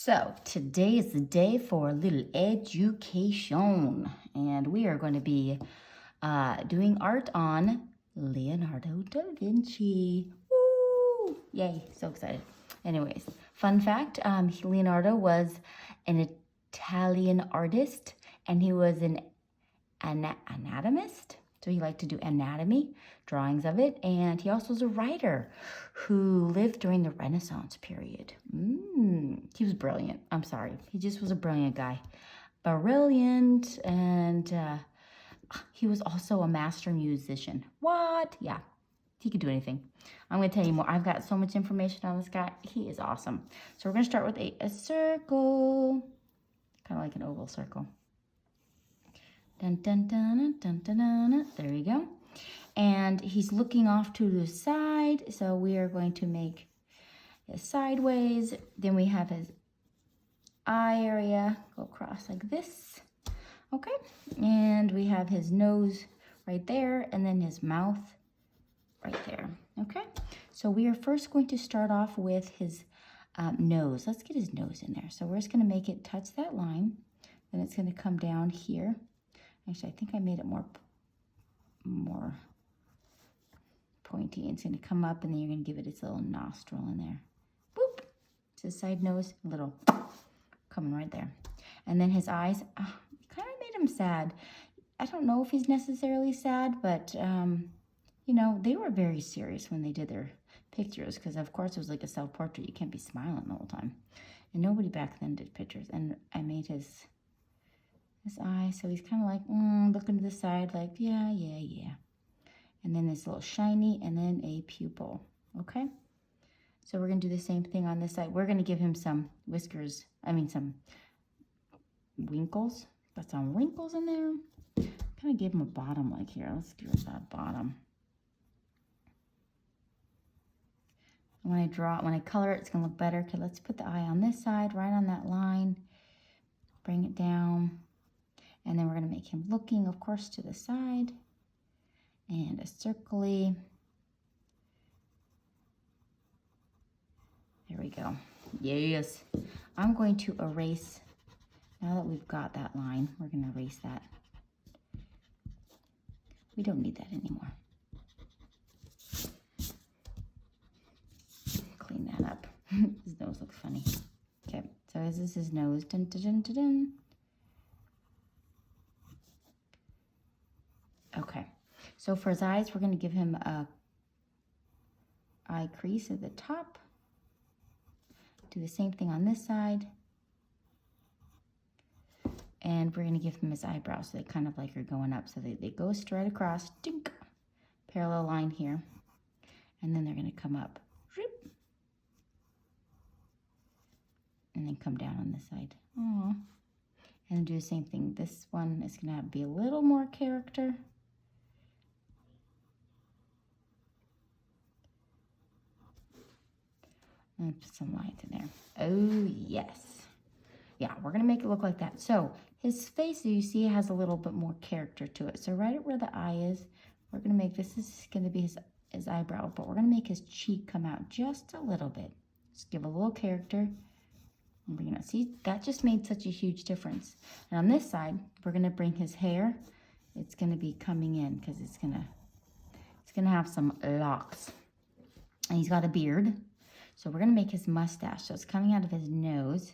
So today is the day for a little education, and we are going to be doing art on Leonardo da Vinci. Woo! Yay, so excited. Anyways, fun fact, Leonardo was an Italian artist, and he was an anatomist. So he liked to do anatomy, drawings of it, and he also was a writer who lived during the Renaissance period. He was brilliant. I'm sorry. He just was a brilliant guy. Brilliant, and he was also a master musician. What? Yeah, he could do anything. I'm going to tell you more. I've got so much information on this guy. He is awesome. So we're going to start with a circle, kind of like an oval circle. Dun, dun, dun, dun, dun, dun, dun. There you go. And he's looking off to the side, so we are going to make it sideways. Then we have his eye area go across like this. Okay, and we have his nose right there, and then his mouth right there. Okay, so we are first going to start off with his nose. Let's get his nose in there. So we're just going to make it touch that line. Then it's going to come down here. Actually, I think I made it more pointy. It's going to come up, and then you're going to give it its little nostril in there. Boop. It's his side nose, a little coming right there. And then his eyes, kind of made him sad. I don't know if he's necessarily sad, but, you know, they were very serious when they did their pictures because, of course, it was like a self-portrait. You can't be smiling the whole time. And nobody back then did pictures. And I made his eye, so he's kind of like looking to the side like yeah. And then this little shiny, and then a pupil. Okay, so we're gonna do the same thing on this side. We're gonna give him some whiskers, some wrinkles. Got some wrinkles in there. Kind of give him a bottom like here. Let's do that bottom. When I color it, it's gonna look better. Okay, let's put the eye on this side, right on that line. Bring it down. And then we're going to make him looking, of course, to the side. And a circle-y. There we go. Yes. I'm going to erase, now that we've got that line, we're going to erase that. We don't need that anymore. Clean that up. His nose looks funny. Okay, so this is his nose. Dun, dun, dun, dun, dun. Okay, so for his eyes, we're going to give him a eye crease at the top. Do the same thing on this side. And we're going to give him his eyebrows, so they kind of like are going up. So they go straight across, dink, parallel line here. And then they're going to come up, and then come down on this side. Aww. And do the same thing. This one is going to be a little more character. And put some lines in there. Oh, yes. Yeah, we're going to make it look like that. So his face, you see, has a little bit more character to it. So right where the eye is, we're going to make, this is going to be his eyebrow, but we're going to make his cheek come out just a little bit. Just give a little character. And we're going to see, that just made such a huge difference. And on this side, we're going to bring his hair. It's going to be coming in because it's going to have some locks. And he's got a beard. So we're going to make his mustache. So it's coming out of his nose.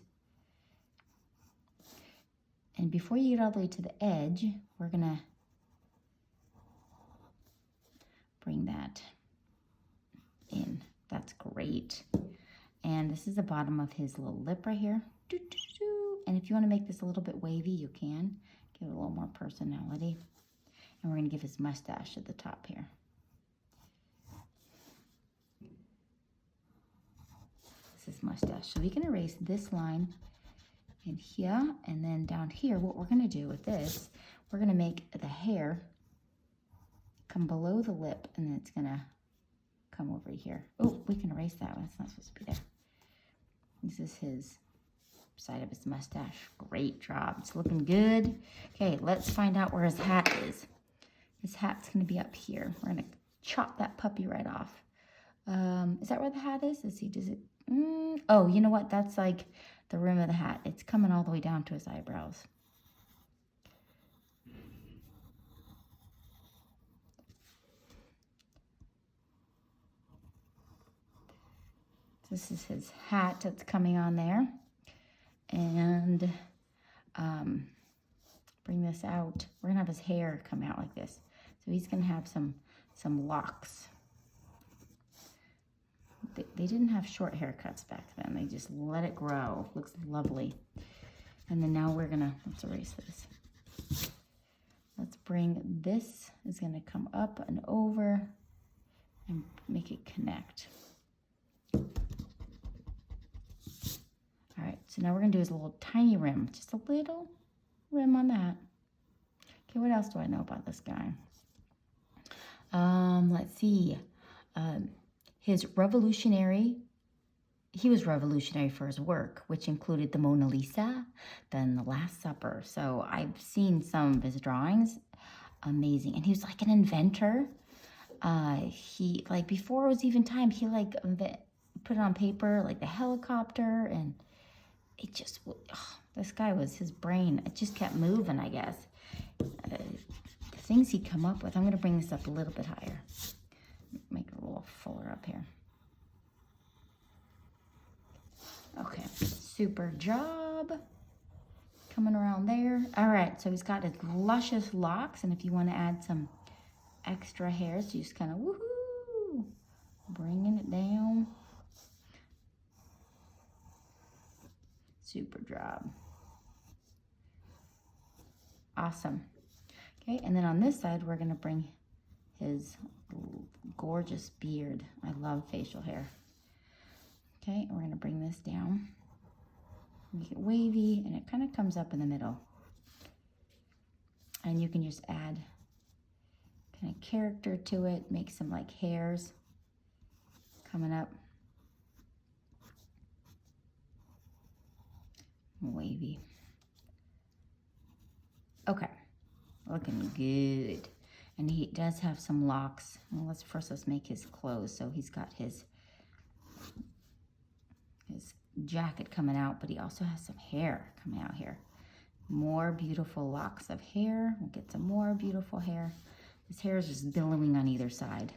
And before you get all the way to the edge, we're going to bring that in. That's great. And this is the bottom of his little lip right here. And if you want to make this a little bit wavy, you can. Give it a little more personality. And we're going to give his mustache at the top here. His mustache. So we can erase this line in here, and then down here, what we're going to do with this, we're going to make the hair come below the lip, and then it's going to come over here. Oh, we can erase that one. It's not supposed to be there. This is his side of his mustache. Great job. It's looking good. Okay, let's find out where his hat is. His hat's going to be up here. We're going to chop that puppy right off. Is that where the hat is? Let's see, does it? Oh, you know what? That's like the rim of the hat. It's coming all the way down to his eyebrows. This is his hat that's coming on there. And bring this out. We're gonna have his hair come out like this. So he's gonna have some locks. They didn't have short haircuts back then. They just let it grow. Looks lovely. And then now we're gonna, let's erase this. Let's bring this, is gonna come up and over and make it connect. All right, so now we're gonna do his little tiny rim, just a little rim on that. Okay, what else do I know about this guy? Let's see. He was revolutionary for his work, which included the Mona Lisa, then the Last Supper. So I've seen some of his drawings, amazing. And he was like an inventor. He, like, before it was even time, he like put it on paper, like the helicopter, and it just, oh, this guy was, his brain, it just kept moving, I guess. The things he'd come up with. I'm gonna bring this up a little bit higher. Make it a little fuller up here. Okay, super job. Coming around there. All right, so he's got his luscious locks, and if you want to add some extra hairs, you just kind of woohoo, bringing it down. Super job. Awesome. Okay, and then on this side, we're gonna bring his gorgeous beard. I love facial hair. Okay, and we're gonna bring this down, make it wavy, and it kind of comes up in the middle. And you can just add kind of character to it, make some like hairs coming up. Wavy. Okay, looking good. And he does have some locks. Well, let's make his clothes. So he's got his jacket coming out, but he also has some hair coming out here. More beautiful locks of hair. We'll get some more beautiful hair. His hair is just billowing on either side.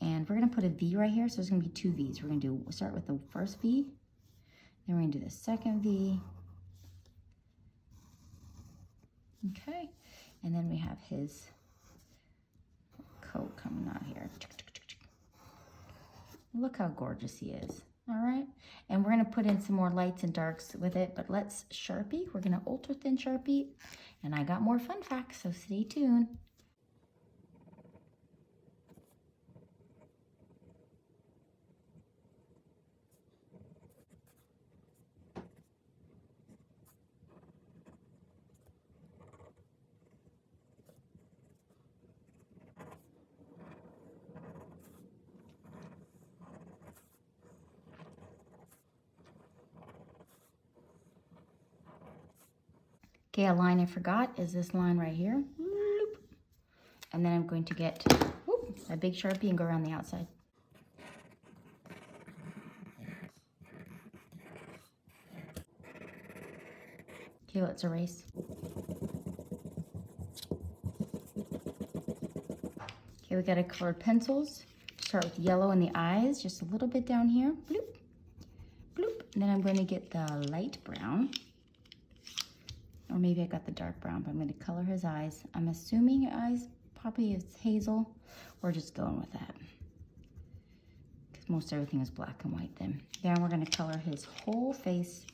And we're gonna put a V right here, so there's gonna be two V's. We'll start with the first V, then we're gonna do the second V. Okay, and then we have his coat coming out here. Look how gorgeous he is. All right, and we're gonna put in some more lights and darks with it, but let's Sharpie. We're gonna ultra thin Sharpie, and I got more fun facts, so stay tuned. Okay, a line I forgot is this line right here. And then I'm going to get a big Sharpie and go around the outside. Okay, let's erase. Okay, we got our colored pencils. Start with yellow in the eyes, just a little bit down here. Bloop, bloop. And then I'm going to get the light brown. Or maybe I got the dark brown, but I'm going to color his eyes. I'm assuming eyes probably is hazel. We're just going with that. Because most everything is black and white then. Then we're going to color his whole face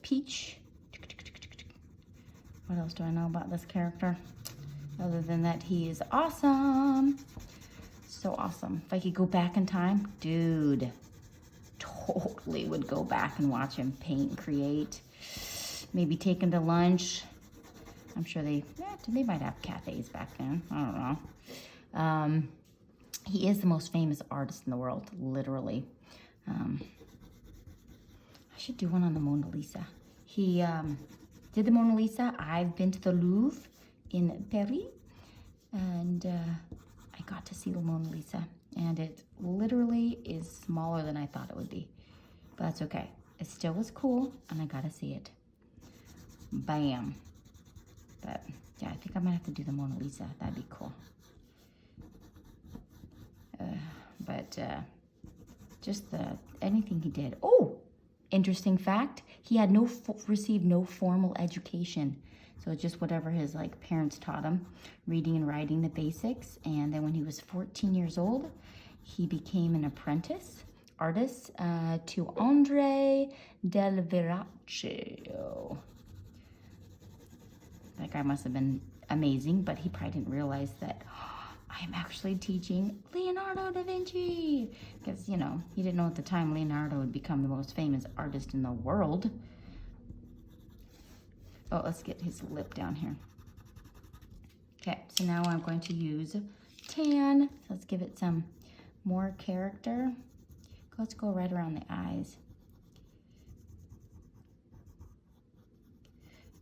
peach. What else do I know about this character? Other than that, he is awesome. So awesome. If I could go back in time, dude, totally would go back and watch him paint and create. Maybe take him to lunch. I'm sure they might have cafes back then. I don't know. He is the most famous artist in the world, literally. I should do one on the Mona Lisa. He did the Mona Lisa. I've been to the Louvre in Paris, and I got to see the Mona Lisa, and it literally is smaller than I thought it would be. but that's okay. It still was cool, and I gotta see it. Bam. But yeah, I think I might have to do the Mona Lisa. That'd be cool. Just anything he did. Oh, interesting fact. He had received no formal education. So just whatever his parents taught him, reading and writing the basics. And then when he was 14 years old, he became an apprentice artist to Andre del Verrocchio. That guy must have been amazing, but he probably didn't realize that I am actually teaching Leonardo da Vinci. Because, you know, he didn't know at the time Leonardo would become the most famous artist in the world. Oh, let's get his lip down here. Okay, so now I'm going to use tan. So let's give it some more character. Let's go right around the eyes.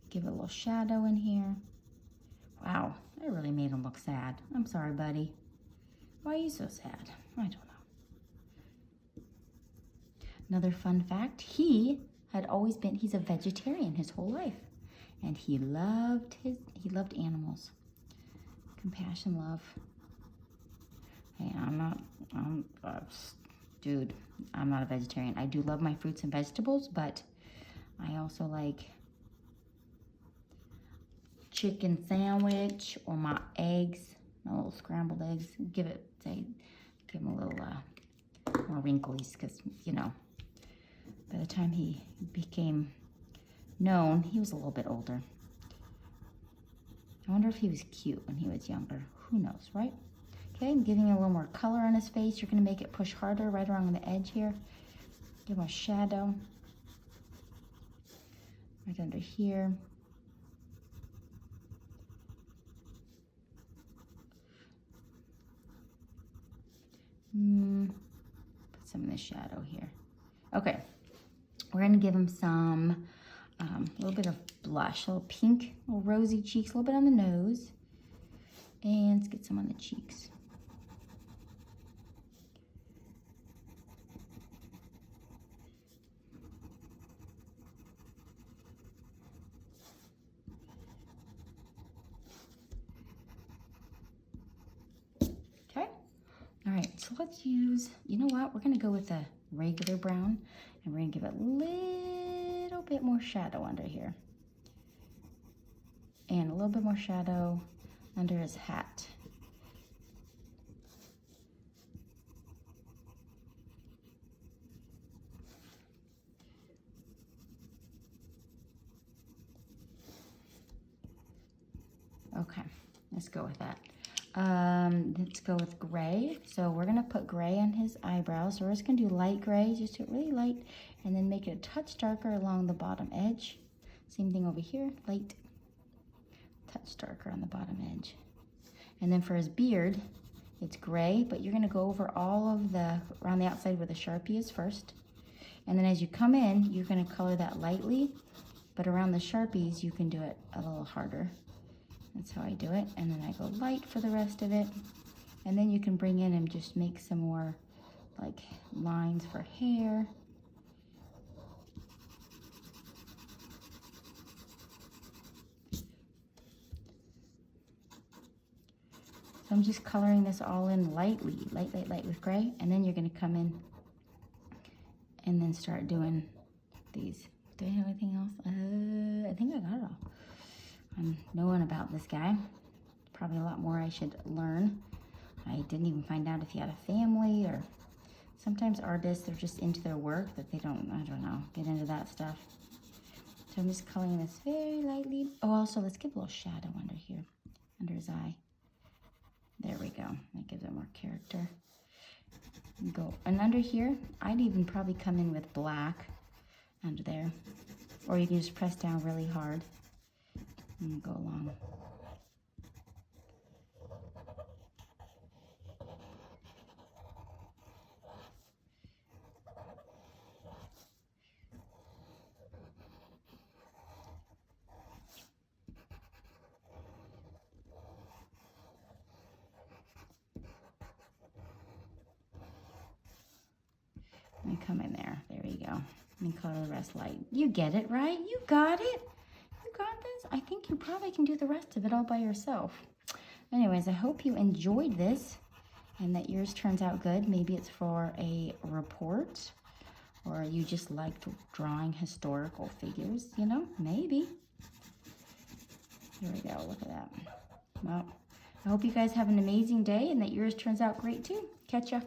Give it a little shadow in here. Wow, I really made him look sad. I'm sorry, buddy. Why are you so sad? I don't know. Another fun fact, he's a vegetarian his whole life. And he loved animals. Compassion, love. Hey, dude, I'm not a vegetarian. I do love my fruits and vegetables, but I also like chicken sandwich or my eggs, my little scrambled eggs. Give him a little more wrinklies, because, you know, by the time he became known, he was a little bit older. I wonder if he was cute when he was younger. Who knows, right? Okay, I'm giving a little more color on his face. You're going to make it push harder right around the edge here. Give him a shadow. Right under here. Put some in the shadow here. Okay, we're going to give him some, a little bit of blush, a little pink, a little rosy cheeks, a little bit on the nose. And let's get some on the cheeks. Okay. All right, so let's use, you know what? We're gonna go with a regular brown, and we're gonna give it a little bit more shadow under here. And a little bit more shadow under his hat. Okay, let's go with that. Let's go with gray. So we're gonna put gray on his eyebrows. So we're just gonna do light gray, just really light, and then make it a touch darker along the bottom edge. Same thing over here, light, touch darker on the bottom edge. And then for his beard, it's gray, but you're gonna go over all of around the outside where the Sharpie is first. And then as you come in, you're gonna color that lightly, but around the Sharpies, you can do it a little harder. That's how I do it. And then I go light for the rest of it. And then you can bring in and just make some more like lines for hair. So I'm just coloring this all in lightly, light with gray. And then you're gonna come in and then start doing these. Do I have anything else? I think I got it all. I'm knowing about this guy. Probably a lot more I should learn. I didn't even find out if he had a family, or sometimes artists, they're just into their work that they don't, I don't know, get into that stuff. So I'm just coloring this very lightly. Oh, also let's give a little shadow under here, under his eye. There we go. That gives it more character. And under here, I'd even probably come in with black under there. Or you can just press down really hard and go along. And come in there. There you go. go. Let me color the rest light. You get it, right? You got it. You got this. I think you probably can do the rest of it all by yourself. Anyways, I hope you enjoyed this and that yours turns out good. Maybe it's for a report, or you just liked drawing historical figures, you know, maybe. Here we go, look at that. Well, I hope you guys have an amazing day and that yours turns out great too. Catch ya.